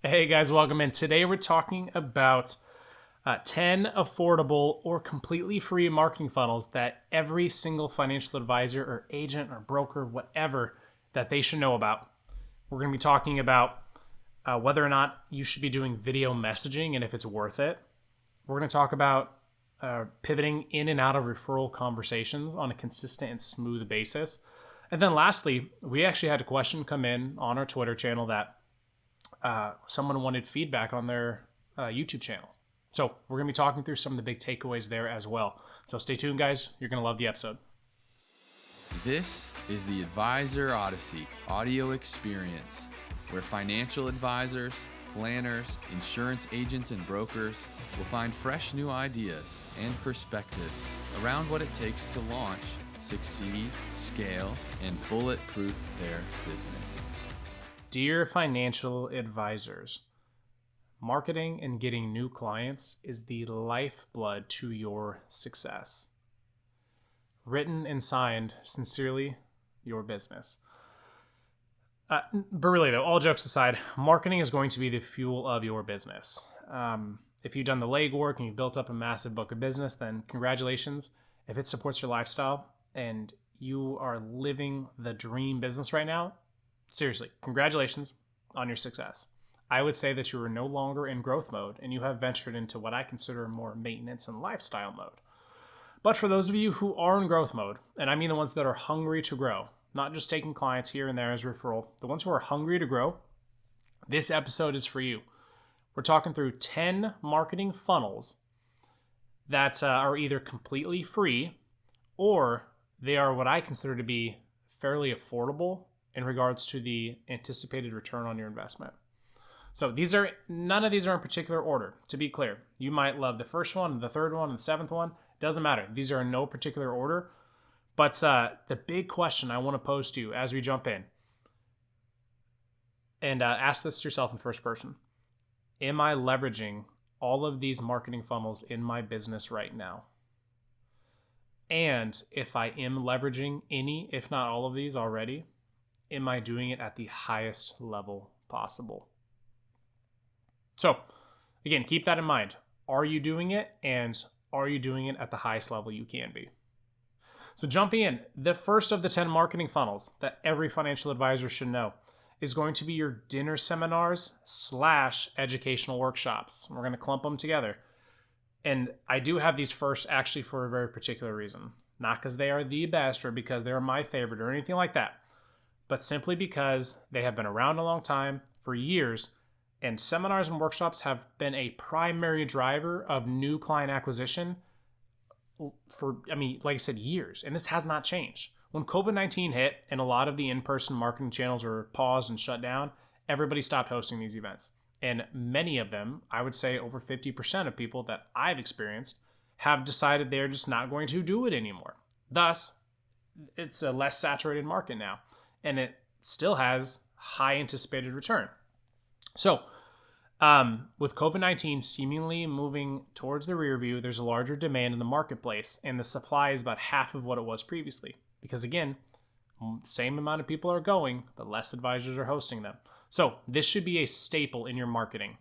Hey guys, welcome in. Today we're talking about 10 affordable or completely free marketing funnels that every single financial advisor or agent or broker, whatever, that they should know about. We're going to be talking about whether or not you should be doing video messaging and if it's worth it. We're going to talk about pivoting in and out of referral conversations on a consistent and smooth basis. And then lastly, we actually had a question come in on our Twitter channel that someone wanted feedback on their YouTube channel. So we're going to be talking through some of the big takeaways there as well. So stay tuned, guys. You're going to love the episode. This is the Advisor Odyssey audio experience, where financial advisors, planners, insurance agents, and brokers will find fresh new ideas and perspectives around what it takes to launch, succeed, scale, and bulletproof their business. Dear financial advisors, marketing and getting new clients is the lifeblood to your success. Written and signed, sincerely, your business. But really, though, all jokes aside, marketing is going to be the fuel of your business. If you've done the legwork and you've built up a massive book of business, then congratulations. If it supports your lifestyle and you are living the dream business right now, seriously, congratulations on your success. I would say that you are no longer in growth mode and you have ventured into what I consider more maintenance and lifestyle mode. But for those of you who are in growth mode, and I mean the ones that are hungry to grow, not just taking clients here and there as referral, the ones who are hungry to grow, this episode is for you. We're talking through 10 marketing funnels that are either completely free or they are what I consider to be fairly affordable in regards to the anticipated return on your investment. So none of these are in particular order, to be clear. You might love the first one, the third one, and the seventh one. Doesn't matter. These are in no particular order. But the big question I want to pose to you as we jump in, and ask this to yourself in first person. Am I leveraging all of these marketing funnels in my business right now? And if I am leveraging any, if not all of these already, am I doing it at the highest level possible? So, again, keep that in mind. Are you doing it, and are you doing it at the highest level you can be? So jumping in, the first of the 10 marketing funnels that every financial advisor should know is going to be your dinner seminars / educational workshops. We're going to clump them together. And I do have these first actually for a very particular reason. Not because they are the best or because they're my favorite or anything like that, but simply because they have been around a long time, for years, and seminars and workshops have been a primary driver of new client acquisition for, like I said, years. And this has not changed. When COVID-19 hit and a lot of the in-person marketing channels were paused and shut down, everybody stopped hosting these events. And many of them, I would say over 50% of people that I've experienced, have decided they're just not going to do it anymore. Thus, it's a less saturated market now, and it still has high anticipated return. So, with COVID-19 seemingly moving towards the rear view, there's a larger demand in the marketplace, and the supply is about half of what it was previously. Because again, same amount of people are going, but less advisors are hosting them. So this should be a staple in your marketing.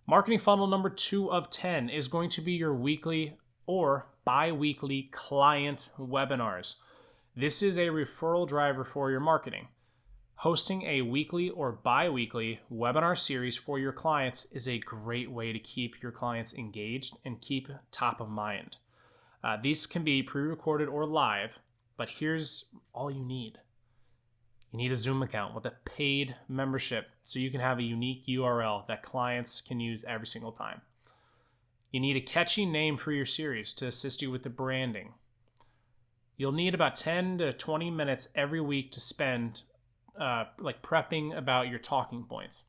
Marketing funnel number 2 of 10 is going to be your weekly or bi-weekly client webinars. This is a referral driver for your marketing. Hosting a weekly or bi-weekly webinar series for your clients is a great way to keep your clients engaged and keep top of mind. These can be pre-recorded or live, but here's all you need. You need a Zoom account with a paid membership so you can have a unique URL that clients can use every single time. You need a catchy name for your series to assist you with the branding. You'll need about 10 to 20 minutes every week to spend prepping about your talking points.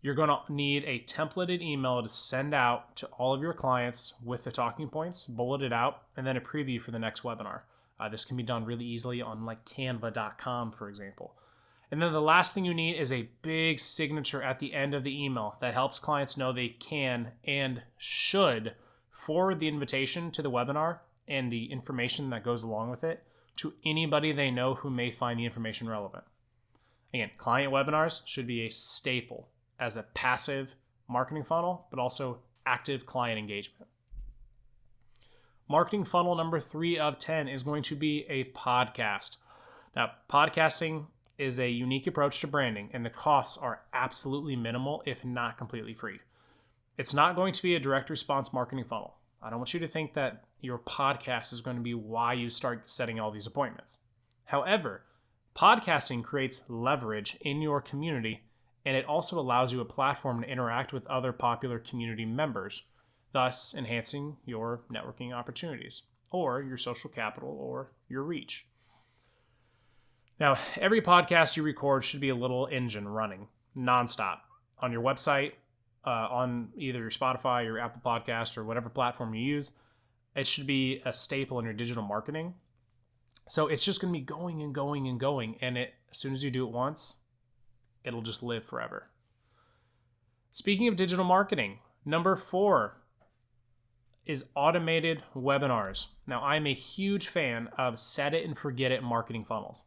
You're going to need a templated email to send out to all of your clients with the talking points, bulleted out, and then a preview for the next webinar. This can be done really easily on canva.com, for example. And then the last thing you need is a big signature at the end of the email that helps clients know they can and should forward the invitation to the webinar and the information that goes along with it to anybody they know who may find the information relevant. Again, client webinars should be a staple as a passive marketing funnel, but also active client engagement. Marketing funnel number 3 of 10 is going to be a podcast. Now, podcasting is a unique approach to branding, and the costs are absolutely minimal, if not completely free. It's not going to be a direct response marketing funnel. I don't want you to think that your podcast is going to be why you start setting all these appointments. However, podcasting creates leverage in your community, and it also allows you a platform to interact with other popular community members, thus enhancing your networking opportunities, or your social capital, or your reach. Now, every podcast you record should be a little engine running nonstop on your website, on either your Spotify, your Apple Podcast, or whatever platform you use. It should be a staple in your digital marketing. So it's just going to be going and going and going. And as soon as you do it once, it'll just live forever. Speaking of digital marketing, number 4 is automated webinars. Now, I'm a huge fan of set it and forget it marketing funnels.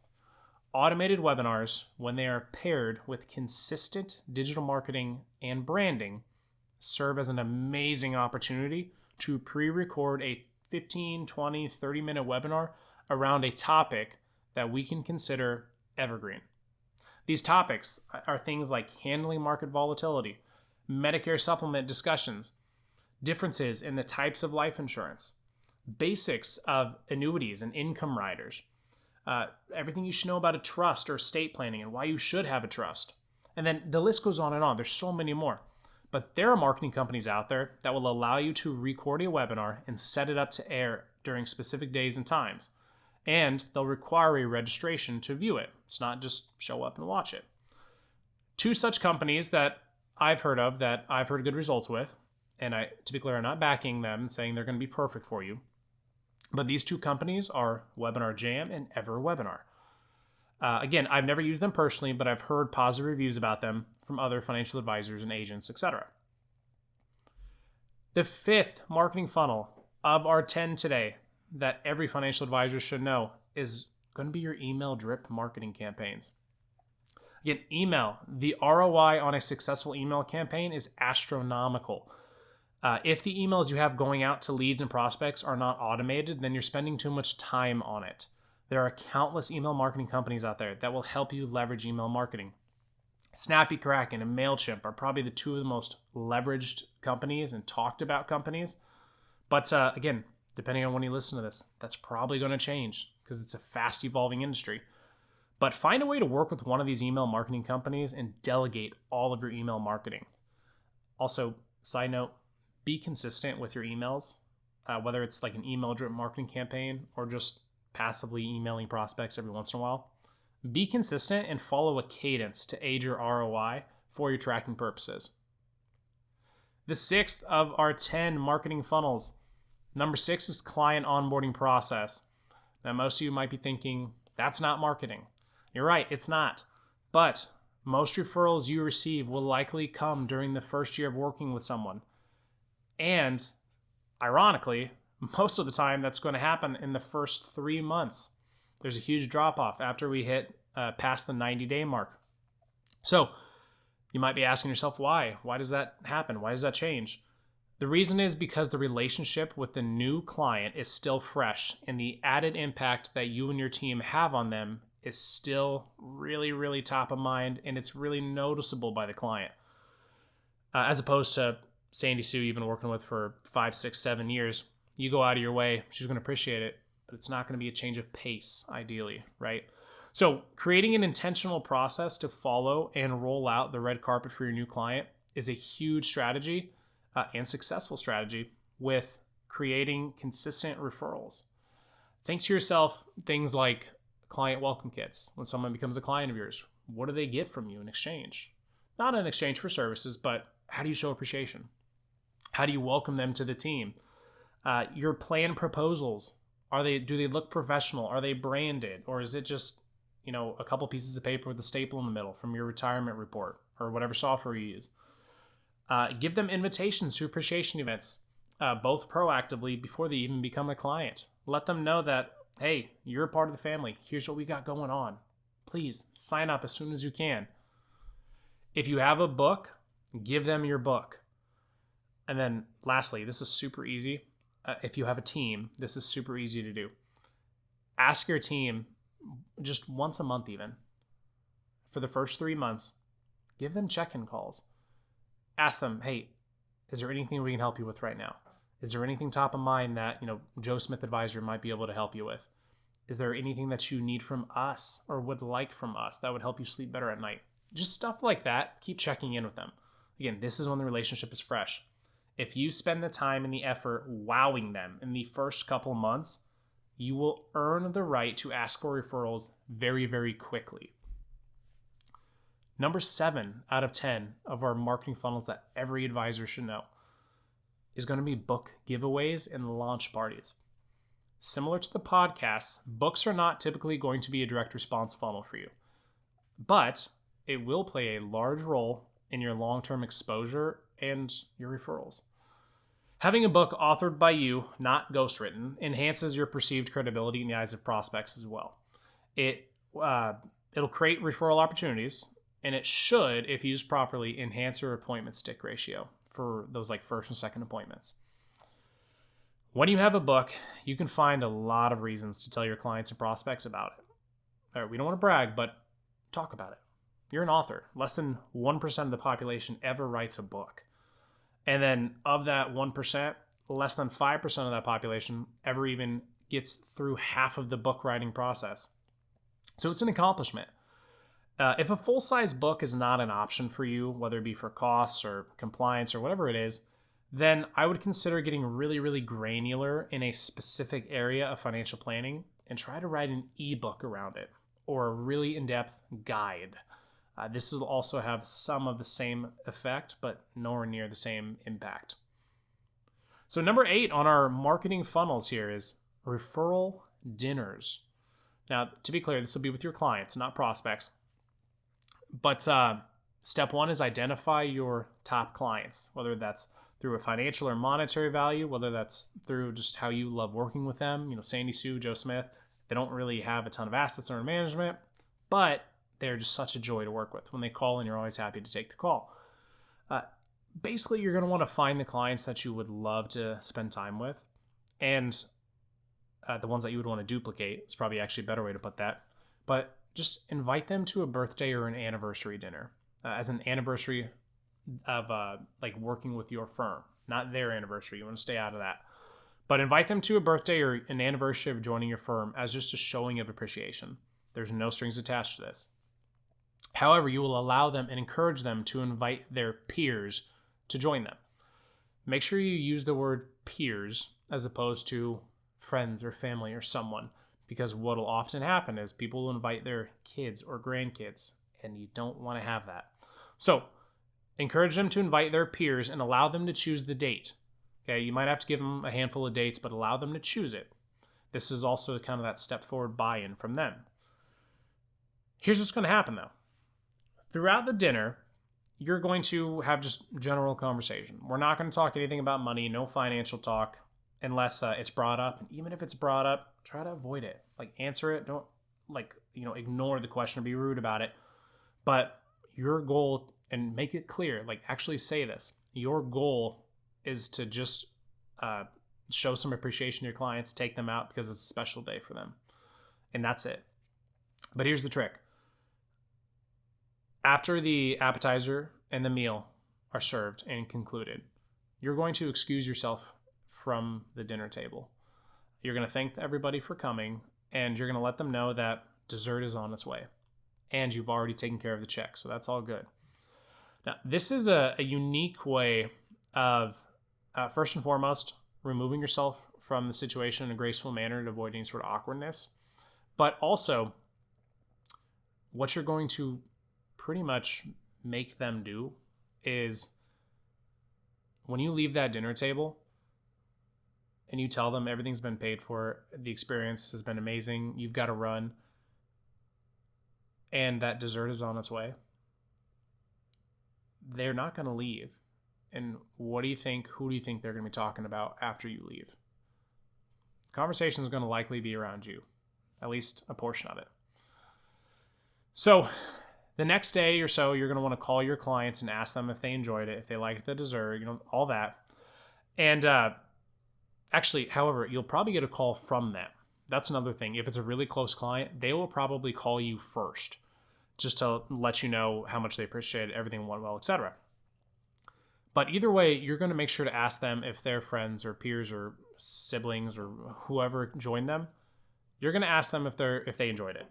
Automated webinars, when they are paired with consistent digital marketing and branding, serve as an amazing opportunity to pre-record a 15, 20, 30-minute webinar around a topic that we can consider evergreen. These topics are things like handling market volatility, Medicare supplement discussions, differences in the types of life insurance, basics of annuities and income riders, everything you should know about a trust or estate planning and why you should have a trust. And then the list goes on and on. There's so many more. But there are marketing companies out there that will allow you to record a webinar and set it up to air during specific days and times. And they'll require a registration to view it. It's not just show up and watch it. 2 such companies that I've heard of that I've heard good results with, and to be clear, I'm not backing them and saying they're going to be perfect for you. But these 2 companies are Webinar Jam and EverWebinar. Again, I've never used them personally, but I've heard positive reviews about them from other financial advisors and agents, etc. The 5th marketing funnel of our 10 today that every financial advisor should know is going to be your email drip marketing campaigns. Again, email, the ROI on a successful email campaign is astronomical. If the emails you have going out to leads and prospects are not automated, then you're spending too much time on it. There are countless email marketing companies out there that will help you leverage email marketing. SnappyCracken and MailChimp are probably the 2 of the most leveraged companies and talked about companies. But again, depending on when you listen to this, that's probably going to change because it's a fast evolving industry. But find a way to work with one of these email marketing companies and delegate all of your email marketing. Also, side note, be consistent with your emails, whether it's like an email drip marketing campaign or just passively emailing prospects every once in a while. Be consistent and follow a cadence to aid your ROI for your tracking purposes. The 6th of our 10 marketing funnels, number 6 is client onboarding process. Now, most of you might be thinking, that's not marketing. You're right, it's not. But most referrals you receive will likely come during the first year of working with someone. And ironically, most of the time that's going to happen in the first 3 months. There's a huge drop off after we hit past the 90-day mark. So you might be asking yourself, why? Why does that happen? Why does that change? The reason is because the relationship with the new client is still fresh, and the added impact that you and your team have on them is still really, really top of mind, and it's really noticeable by the client. As opposed to Sandy Sue you've been working with for 5, 6, 7 years. You go out of your way, she's going to appreciate it, but it's not going to be a change of pace, ideally, right? So creating an intentional process to follow and roll out the red carpet for your new client is a huge strategy and successful strategy with creating consistent referrals. Think to yourself things like client welcome kits. When someone becomes a client of yours, what do they get from you in exchange? Not in exchange for services, but how do you show appreciation? How do you welcome them to the team? Your plan proposals, do they look professional? Are they branded? Or is it just, a couple pieces of paper with a staple in the middle from your retirement report or whatever software you use? Give them invitations to appreciation events, both proactively before they even become a client. Let them know that, hey, you're a part of the family. Here's what we got going on. Please sign up as soon as you can. If you have a book, give them your book. And then lastly, this is super easy. If you have a team, this is super easy to do. Ask your team just once a month, even for the first 3 months, give them check-in calls. Ask them, hey, is there anything we can help you with right now? Is there anything top of mind that, Joe Smith Advisor might be able to help you with? Is there anything that you need from us or would like from us that would help you sleep better at night? Just stuff like that. Keep checking in with them. Again, this is when the relationship is fresh. If you spend the time and the effort wowing them in the first couple months, you will earn the right to ask for referrals very, very quickly. Number 7 out of 10 of our marketing funnels that every advisor should know is going to be book giveaways and launch parties. Similar to the podcasts, books are not typically going to be a direct response funnel for you, but it will play a large role in your long-term exposure and your referrals. Having a book authored by you, not ghostwritten, enhances your perceived credibility in the eyes of prospects as well. It'll create referral opportunities, and it should, if used properly, enhance your appointment stick ratio for those like first and second appointments. When you have a book, you can find a lot of reasons to tell your clients and prospects about it. We don't want to brag, but talk about it. You're an author. Less than 1% of the population ever writes a book. And then of that 1%, less than 5% of that population ever even gets through half of the book writing process. So it's an accomplishment. If a full-size book is not an option for you, whether it be for costs or compliance or whatever it is, then I would consider getting really, really granular in a specific area of financial planning and try to write an ebook around it or a really in-depth guide. This will also have some of the same effect, but nowhere near the same impact. So number 8 on our marketing funnels here is referral dinners. Now, to be clear, this will be with your clients, not prospects. But step 1 is identify your top clients, whether that's through a financial or monetary value, whether that's through just how you love working with them. Sandy Sue, Joe Smith, they don't really have a ton of assets under management, but they're just such a joy to work with. When they call in, you're always happy to take the call. Basically, you're going to want to find the clients that you would love to spend time with, and the ones that you would want to duplicate is probably actually a better way to put that. But just invite them to a birthday or an anniversary dinner as an anniversary of like working with your firm, not their anniversary. You want to stay out of that. But invite them to a birthday or an anniversary of joining your firm as just a showing of appreciation. There's no strings attached to this. However, you will allow them and encourage them to invite their peers to join them. Make sure you use the word peers as opposed to friends or family or someone, because what will often happen is people will invite their kids or grandkids, and you don't want to have that. So encourage them to invite their peers and allow them to choose the date. Okay, you might have to give them a handful of dates, but allow them to choose it. This is also kind of that step forward buy-in from them. Here's what's going to happen though. Throughout the dinner, you're going to have just general conversation. We're not going to talk anything about money, no financial talk, unless it's brought up. And even if it's brought up, try to avoid it. Like, answer it. Don't ignore the question or be rude about it. But your goal, and make it clear, like actually say this, your goal is to just show some appreciation to your clients, take them out because it's a special day for them. And that's it. But here's the trick. After the appetizer and the meal are served and concluded, you're going to excuse yourself from the dinner table. You're going to thank everybody for coming, and you're going to let them know that dessert is on its way, and you've already taken care of the check, so that's all good. Now, this is a unique way of, first and foremost, removing yourself from the situation in a graceful manner and avoiding sort of awkwardness, but also what you're going to pretty much make them do is when you leave that dinner table and you tell them everything's been paid for, the experience has been amazing, you've got to run, and that dessert is on its way, they're not going to leave. And who do you think they're going to be talking about after you leave? The conversation is going to likely be around you, at least a portion of it. So the next day or so, you're going to want to call your clients and ask them if they enjoyed it, if they liked the dessert, all that. And actually, however, you'll probably get a call from them. That's another thing. If it's a really close client, they will probably call you first just to let you know how much they appreciate it, everything went well, etc. But either way, you're going to make sure to ask them if their friends or peers or siblings or whoever joined them. You're going to ask them if they enjoyed it.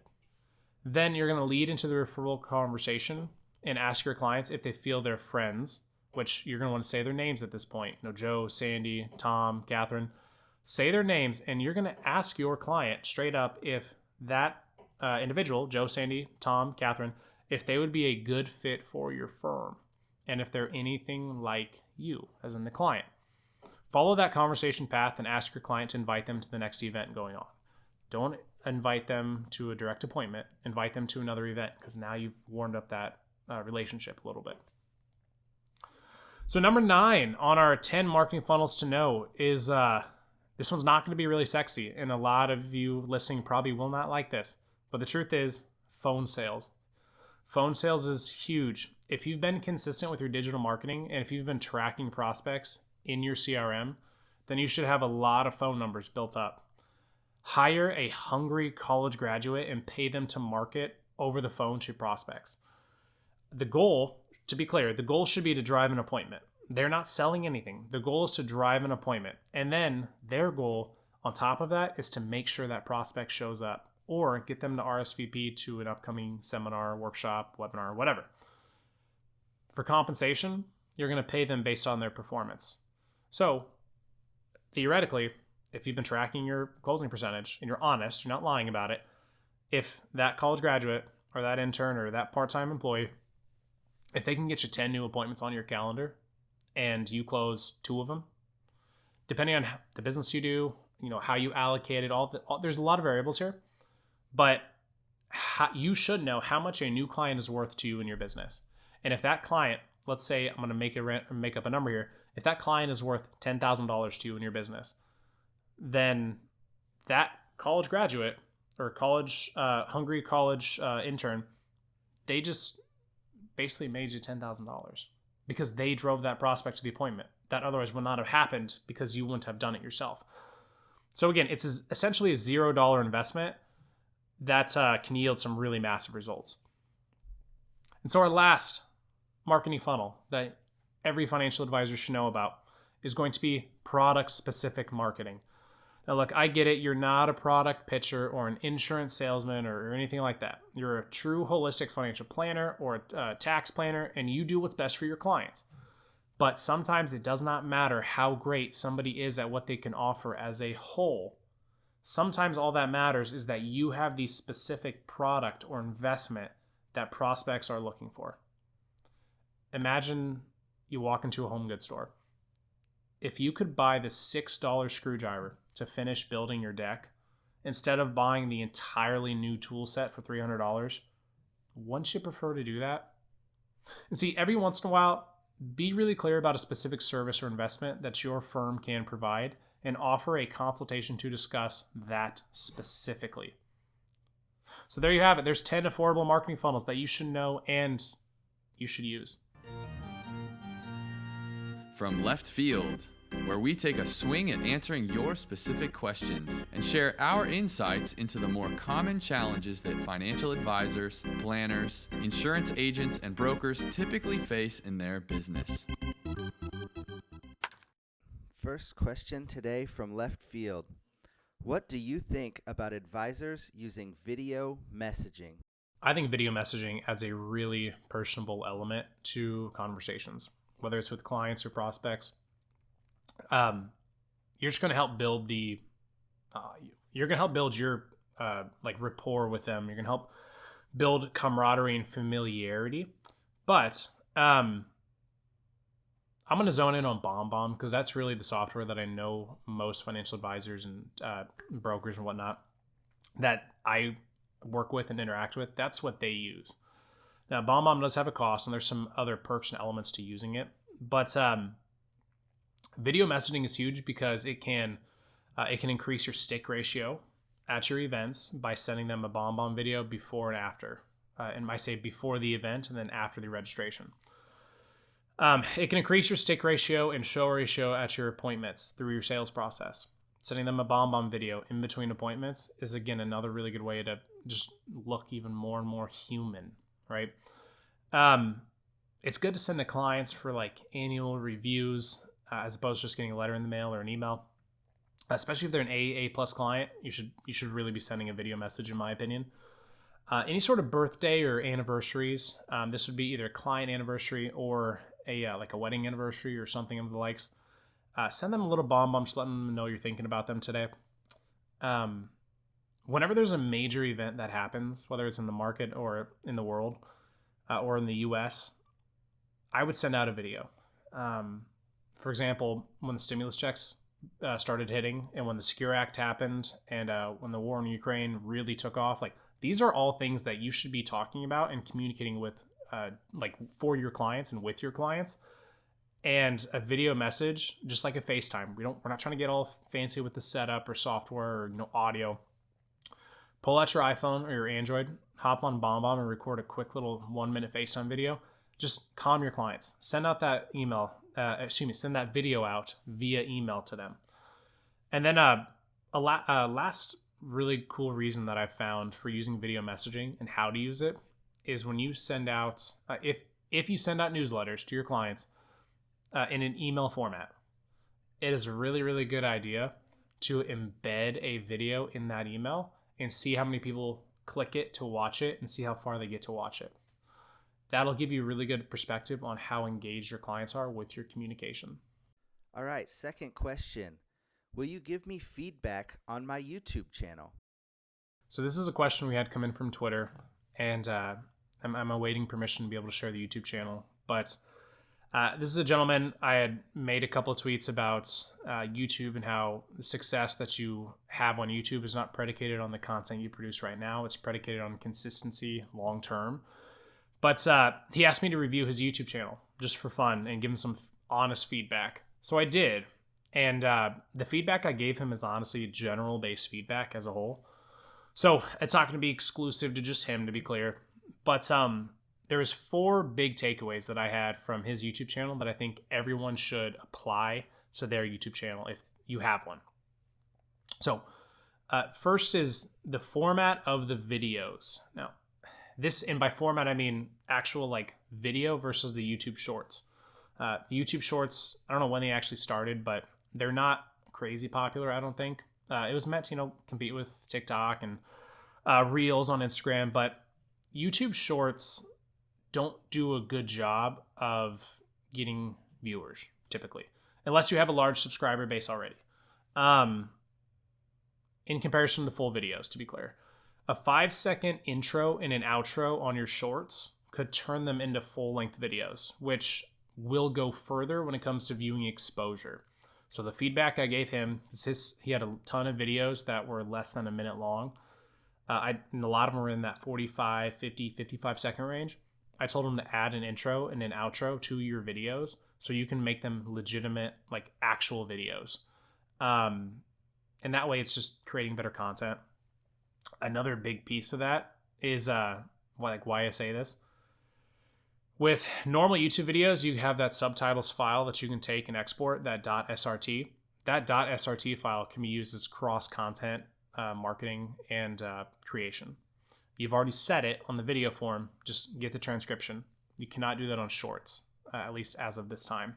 Then you're going to lead into the referral conversation and ask your clients if they feel their friends, which you're going to want to say their names at this point. Joe, Sandy, Tom, Catherine. Say their names, and you're going to ask your client straight up if that individual, Joe, Sandy, Tom, Catherine, if they would be a good fit for your firm and if they're anything like you, as in the client. Follow that conversation path and ask your client to invite them to the next event going on. Don't invite them to a direct appointment. Invite them to another event, because now you've warmed up that relationship a little bit. So number 9 on our 10 marketing funnels to know is this one's not going to be really sexy, and a lot of you listening probably will not like this. But the truth is, phone sales. Phone sales is huge. If you've been consistent with your digital marketing and if you've been tracking prospects in your CRM, then you should have a lot of phone numbers built up. Hire a hungry college graduate and pay them to market over the phone to prospects. The goal, to be clear, the goal should be to drive an appointment. They're not selling anything. The goal is to drive an appointment. And then their goal on top of that is to make sure that prospect shows up or get them to RSVP to an upcoming seminar, workshop, webinar, whatever. For compensation, you're going to pay them based on their performance. So theoretically, if you've been tracking your closing percentage and you're honest, you're not lying about it, if that college graduate or that intern or that part-time employee, if they can get you 10 new appointments on your calendar and you close 2 of them, depending on the business you do, how you allocate it, there's a lot of variables here, but you should know how much a new client is worth to you in your business. And if that client, let's say I'm going to make up a number here, if that client is worth $10,000 to you in your business, then that college graduate or hungry college intern, they just basically made you $10,000 because they drove that prospect to the appointment. That otherwise would not have happened because you wouldn't have done it yourself. So again, it's essentially a $0 investment that can yield some really massive results. And so our last marketing funnel that every financial advisor should know about is going to be product-specific marketing. Now, look, I get it. You're not a product pitcher or an insurance salesman or anything like that. You're a true holistic financial planner or a tax planner, and you do what's best for your clients. But sometimes it does not matter how great somebody is at what they can offer as a whole. Sometimes all that matters is that you have the specific product or investment that prospects are looking for. Imagine you walk into a home goods store. If you could buy the $6 screwdriver to finish building your deck instead of buying the entirely new tool set for $300, wouldn't you prefer to do that? And see, every once in a while, be really clear about a specific service or investment that your firm can provide and offer a consultation to discuss that specifically. So there you have it. There's 10 affordable marketing funnels that you should know and you should use. From left field, where we take a swing at answering your specific questions and share our insights into the more common challenges that financial advisors, planners, insurance agents, and brokers typically face in their business. First question today from left field. What do you think about advisors using video messaging? I think video messaging adds a really personable element to conversations, whether it's with clients or prospects. You're just going to help build your rapport with them. You're going to help build camaraderie and familiarity. But I'm going to zone in on BombBomb because that's really the software that I know most financial advisors and brokers and whatnot that I work with and interact with. That's what they use. Now, BombBomb does have a cost, and there's some other perks and elements to using it. But video messaging is huge because it can increase your stick ratio at your events by sending them a BombBomb video before and after. and I say before the event and then after the registration. It can increase your stick ratio and show ratio at your appointments through your sales process. Sending them a bomb video in between appointments is, again, another really good way to just look even more and more human, right? It's good to send to clients for like annual reviews as opposed to just getting a letter in the mail or an email. Especially if they're an AA plus client, you should really be sending a video message, in my opinion. Any sort of birthday or anniversaries, this would be either a client anniversary or like a wedding anniversary or something of the likes. Send them a little bomb, just letting them know you're thinking about them today. Whenever there's a major event that happens, whether it's in the market or in the world or in the US, I would send out a video. For example, when the stimulus checks started hitting and when the Secure Act happened and when the war in Ukraine really took off, like these are all things that you should be talking about and communicating with like for your clients and with your clients. And a video message, just like a FaceTime, we're not trying to get all fancy with the setup or software or audio. Pull out your iPhone or your Android, hop on BombBomb and record a quick little 1-minute FaceTime video. Just calm your clients. Send out that email. Send that video out via email to them. And then last really cool reason that I've found for using video messaging and how to use it is when you send out, if you send out newsletters to your clients in an email format, it is a really, really good idea to embed a video in that email and see how many people click it to watch it and see how far they get to watch it. That'll give you a really good perspective on how engaged your clients are with your communication. All right, second question. Will you give me feedback on my YouTube channel? So this is a question we had come in from Twitter, and I'm awaiting permission to be able to share the YouTube channel. But this is a gentleman. I had made a couple of tweets about YouTube and how the success that you have on YouTube is not predicated on the content you produce right now. It's predicated on consistency long term. But he asked me to review his YouTube channel just for fun and give him some honest feedback. So I did. And the feedback I gave him is honestly general-based feedback as a whole. So it's not going to be exclusive to just him, to be clear. But there's 4 big takeaways that I had from his YouTube channel that I think everyone should apply to their YouTube channel if you have one. So first is the format of the videos. Now, this, and by format, I mean actual like video versus the YouTube Shorts. YouTube Shorts, I don't know when they actually started, but they're not crazy popular, I don't think. It was meant to, compete with TikTok and Reels on Instagram, but YouTube Shorts don't do a good job of getting viewers, typically, unless you have a large subscriber base already. In comparison to full videos, to be clear. A 5-second intro and an outro on your shorts could turn them into full-length videos, which will go further when it comes to viewing exposure. So the feedback I gave him is he had a ton of videos that were less than a minute long. And a lot of them were in that 45, 50, 55-second range. I told him to add an intro and an outro to your videos so you can make them legitimate, like actual videos. And that way it's just creating better content. Another big piece of that is why I say this. With normal YouTube videos, you have that subtitles file that you can take and export, that .srt. That .srt file can be used as cross-content marketing and creation. You've already set it on the video form. Just get the transcription. You cannot do that on shorts, at least as of this time.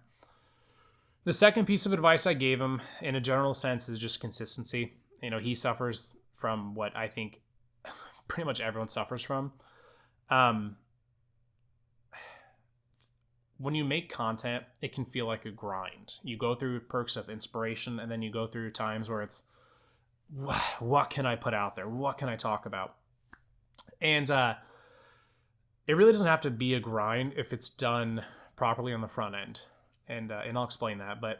The second piece of advice I gave him, in a general sense, is just consistency. He suffers from what I think pretty much everyone suffers from. When you make content, it can feel like a grind. You go through perks of inspiration, and then you go through times where it's, what can I put out there? What can I talk about? And it really doesn't have to be a grind if it's done properly on the front end. And I'll explain that. But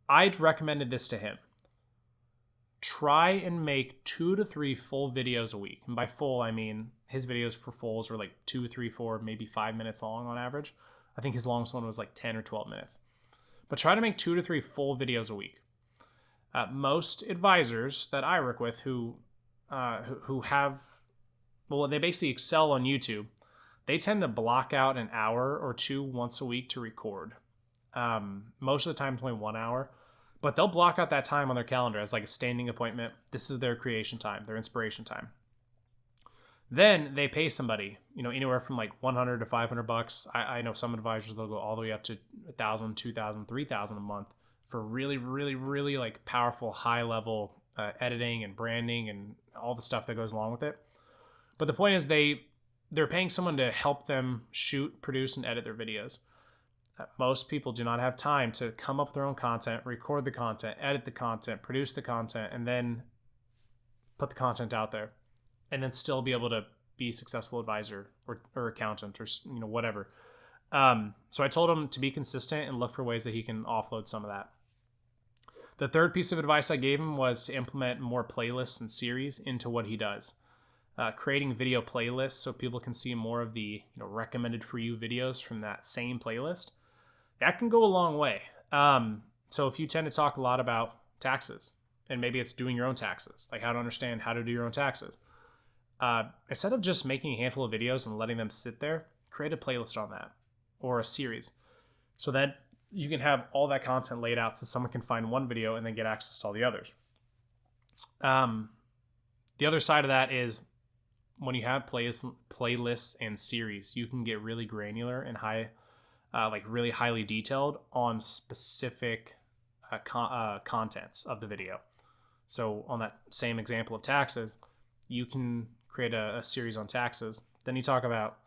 I'd recommended this to him. Try and make 2 to 3 full videos a week. And by full, I mean his videos for fulls were like 2, 3, 4, maybe 5 minutes long on average. I think his longest one was like 10 or 12 minutes. But try to make 2 to 3 full videos a week. Most advisors that I work with who have well, they basically excel on YouTube. They tend to block out an hour or two once a week to record. Most of the time, it's only 1 hour, but they'll block out that time on their calendar as like a standing appointment. This is their creation time, their inspiration time. Then they pay somebody, anywhere from like 100 to 500 bucks. I know some advisors, they'll go all the way up to 1,000, 2,000, 3,000 a month for really, really, really like powerful, high level editing and branding and all the stuff that goes along with it. But the point is they're paying someone to help them shoot, produce, and edit their videos. Most people do not have time to come up with their own content, record the content, edit the content, produce the content, and then put the content out there, and then still be able to be a successful advisor or accountant or whatever. So I told him to be consistent and look for ways that he can offload some of that. The third piece of advice I gave him was to implement more playlists and series into what he does. Creating video playlists so people can see more of the recommended for you videos from that same playlist. That can go a long way. So if you tend to talk a lot about taxes, and maybe it's doing your own taxes, like how to understand how to do your own taxes, instead of just making a handful of videos and letting them sit there, create a playlist on that or a series so that you can have all that content laid out so someone can find one video and then get access to all the others. The other side of that is when you have playlists and series, you can get really granular and really highly detailed on specific contents of the video. So on that same example of taxes, you can create a series on taxes. Then you talk about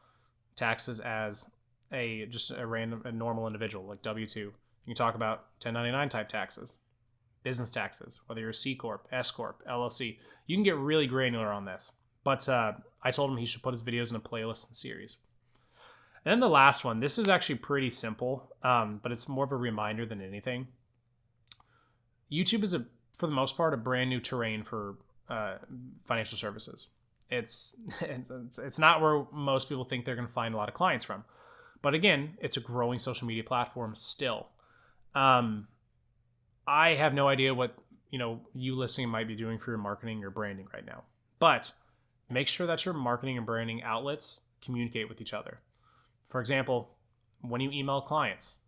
taxes as a normal individual, like W-2. You can talk about 1099 type taxes, business taxes, whether you're a C Corp, S Corp, LLC. You can get really granular on this. But I told him he should put his videos in a playlist and series. And then the last one, this is actually pretty simple, but it's more of a reminder than anything. YouTube is, for the most part, a brand new terrain for financial services. It's not where most people think they're going to find a lot of clients from. But again, it's a growing social media platform still. I have no idea what you listening might be doing for your marketing or branding right now. But make sure that your marketing and branding outlets communicate with each other. For example, when you email clients,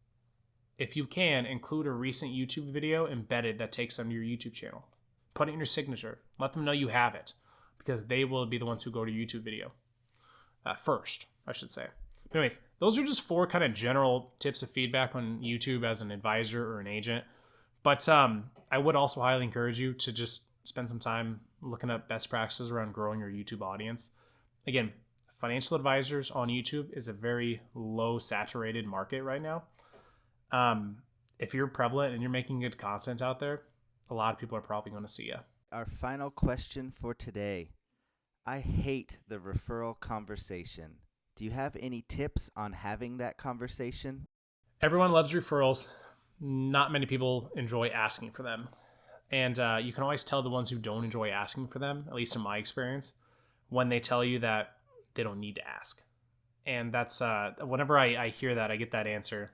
if you can, include a recent YouTube video embedded that takes them to your YouTube channel. Put it in your signature. Let them know you have it, because they will be the ones who go to YouTube video first, I should say. But anyways, those are just 4 kind of general tips of feedback on YouTube as an advisor or an agent. But I would also highly encourage you to just spend some time looking up best practices around growing your YouTube audience. Again, financial advisors on YouTube is a very low saturated market right now. If you're prevalent and you're making good content out there, a lot of people are probably going to see you. Our final question for today. I hate the referral conversation. Do you have any tips on having that conversation? Everyone loves referrals. Not many people enjoy asking for them. And you can always tell the ones who don't enjoy asking for them, at least in my experience, when they tell you that they don't need to ask. And that's whenever I hear that, I get that answer,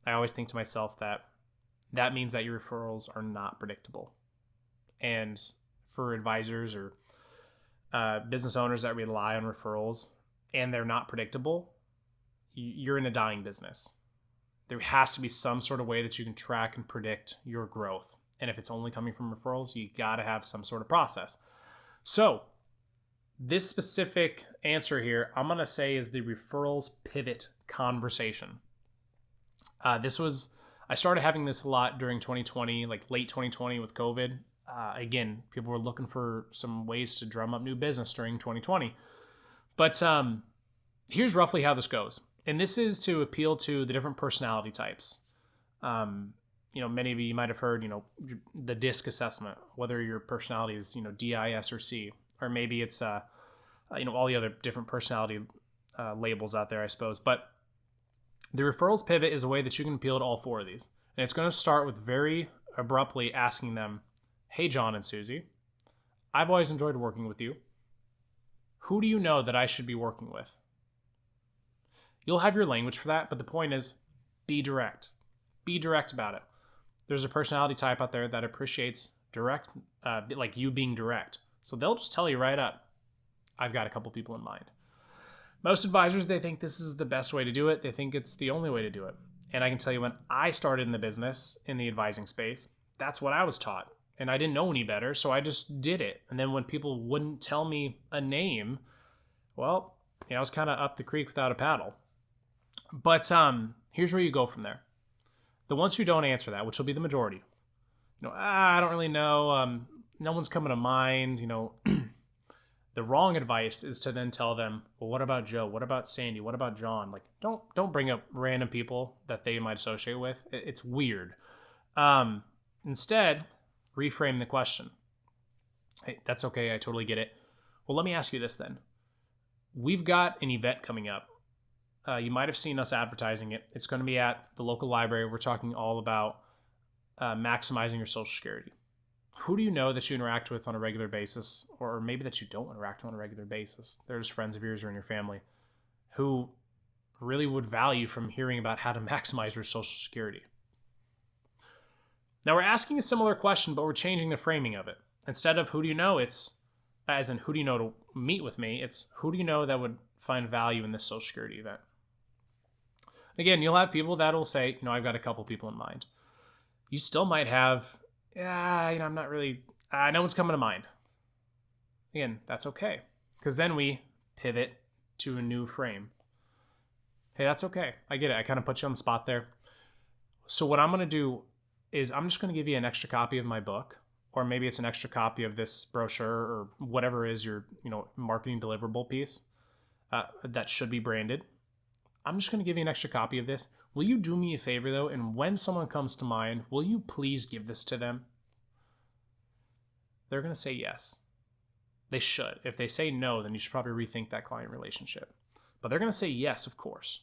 I always think to myself that means that your referrals are not predictable. And for advisors or business owners that rely on referrals and they're not predictable, you're in a dying business. There has to be some sort of way that you can track and predict your growth. And if it's only coming from referrals, you got to have some sort of process. So this specific answer here, I'm going to say is the referrals pivot conversation. I started having this a lot during 2020, like late 2020 with COVID. Again, people were looking for some ways to drum up new business during 2020. But here's roughly how this goes. And this is to appeal to the different personality types. Many of you might have heard, the DISC assessment, whether your personality is, DIS or C, or maybe it's, all the other different personality labels out there, I suppose. But the referrals pivot is a way that you can appeal to all 4 of these. And it's going to start with very abruptly asking them, hey, John and Susie, I've always enjoyed working with you. Who do you know that I should be working with? You'll have your language for that, but the point is, be direct. Be direct about it. There's a personality type out there that appreciates direct, like you being direct. So they'll just tell you right up, I've got a couple people in mind. Most advisors, they think this is the best way to do it. They think it's the only way to do it. And I can tell you, when I started in the business, in the advising space, that's what I was taught. And I didn't know any better, so I just did it. And then when people wouldn't tell me a name, well, I was kind of up the creek without a paddle. But here's where you go from there. The ones who don't answer that, which will be the majority, I don't really know. No one's coming to mind. The wrong advice is to then tell them, well, what about Joe? What about Sandy? What about John? Like, don't bring up random people that they might associate with. It's weird. Instead, reframe the question. Hey, that's okay. I totally get it. Well, let me ask you this then. We've got an event coming up. You might have seen us advertising it. It's going to be at the local library. We're talking all about maximizing your Social Security. Who do you know that you interact with on a regular basis, or maybe that you don't interact on a regular basis? There's friends of yours or in your family who really would value from hearing about how to maximize your Social Security. Now we're asking a similar question, but we're changing the framing of it. Instead of who do you know, it's as in who do you know to meet with me, it's who do you know that would find value in this Social Security event. Again, you'll have people that will say, I've got a couple people in mind. You still might have, I'm not really, no one's coming to mind. Again, that's okay. Because then we pivot to a new frame. Hey, that's okay. I get it. I kind of put you on the spot there. So what I'm going to do is I'm just going to give you an extra copy of my book, or maybe it's an extra copy of this brochure or whatever is your, marketing deliverable piece that should be branded. I'm just going to give you an extra copy of this. Will you do me a favor though? And when someone comes to mind, will you please give this to them? They're going to say yes. They should. If they say no, then you should probably rethink that client relationship. But they're going to say yes, of course.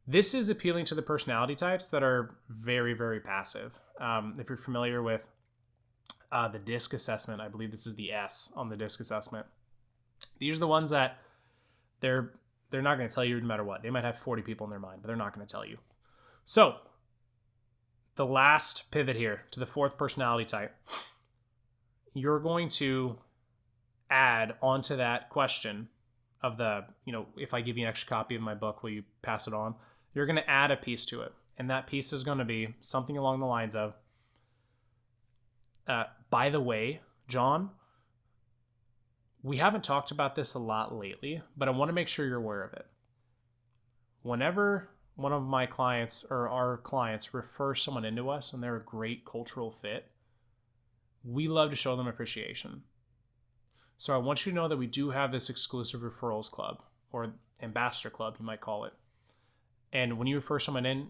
This is appealing to the personality types that are very, very passive. If you're familiar with the DISC assessment, I believe this is the S on the DISC assessment. These are the ones that they're not going to tell you no matter what. They might have 40 people in their mind, but they're not going to tell you. So the last pivot here to the fourth personality type, you're going to add onto that question of the, if I give you an extra copy of my book, will you pass it on? You're going to add a piece to it. And that piece is going to be something along the lines of, by the way, John, we haven't talked about this a lot lately, but I want to make sure you're aware of it. Whenever one of my clients or our clients refer someone into us and they're a great cultural fit, we love to show them appreciation. So I want you to know that we do have this exclusive referrals club, or ambassador club, you might call it. And when you refer someone in,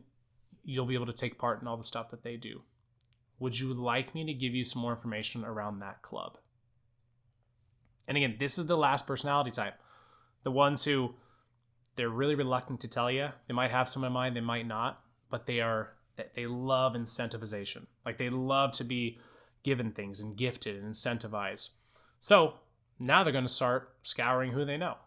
you'll be able to take part in all the stuff that they do. Would you like me to give you some more information around that club? And again, this is the last personality type. The ones who they're really reluctant to tell you. They might have some in mind, they might not, but they love incentivization. Like they love to be given things and gifted and incentivized. So now they're going to start scouring who they know.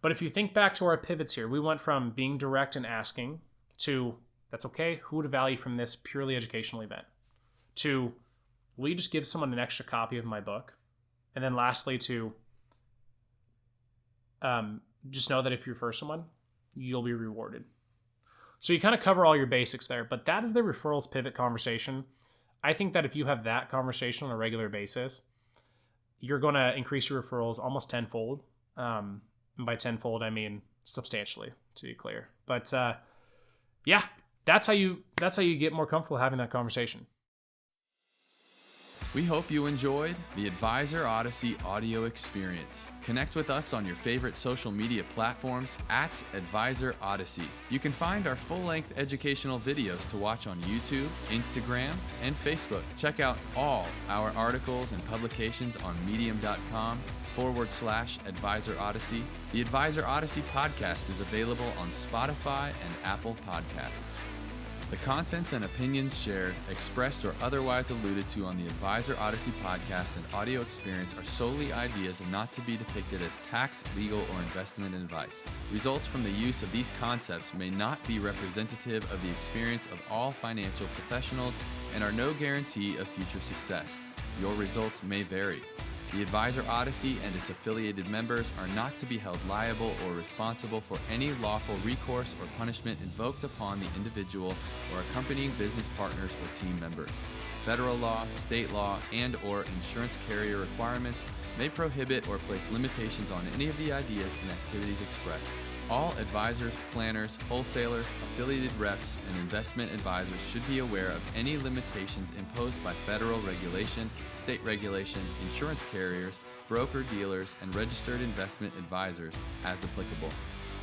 But if you think back to our pivots here, we went from being direct and asking to, that's okay, who would value from this purely educational event, to, will you just give someone an extra copy of my book? And then lastly, to just know that if you refer someone, you'll be rewarded. So you kind of cover all your basics there, but that is the referrals pivot conversation. I think that if you have that conversation on a regular basis, you're going to increase your referrals almost tenfold. And by tenfold, I mean substantially, to be clear. But yeah, that's how you get more comfortable having that conversation. We hope you enjoyed the Advisor Odyssey audio experience. Connect with us on your favorite social media platforms at Advisor Odyssey. You can find our full-length educational videos to watch on YouTube, Instagram, and Facebook. Check out all our articles and publications on medium.com/Advisor Odyssey. The Advisor Odyssey podcast is available on Spotify and Apple Podcasts. The contents and opinions shared, expressed, or otherwise alluded to on the Advisor Odyssey podcast and audio experience are solely ideas and not to be depicted as tax, legal, or investment advice. Results from the use of these concepts may not be representative of the experience of all financial professionals and are no guarantee of future success. Your results may vary. The Advisor Odyssey and its affiliated members are not to be held liable or responsible for any lawful recourse or punishment invoked upon the individual or accompanying business partners or team members. Federal law, state law, and/or insurance carrier requirements may prohibit or place limitations on any of the ideas and activities expressed. All advisors, planners, wholesalers, affiliated reps, and investment advisors should be aware of any limitations imposed by federal regulation, state regulation, insurance carriers, broker-dealers, and registered investment advisors as applicable.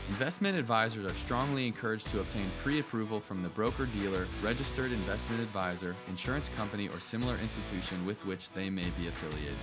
Investment advisors are strongly encouraged to obtain pre-approval from the broker-dealer, registered investment advisor, insurance company, or similar institution with which they may be affiliated.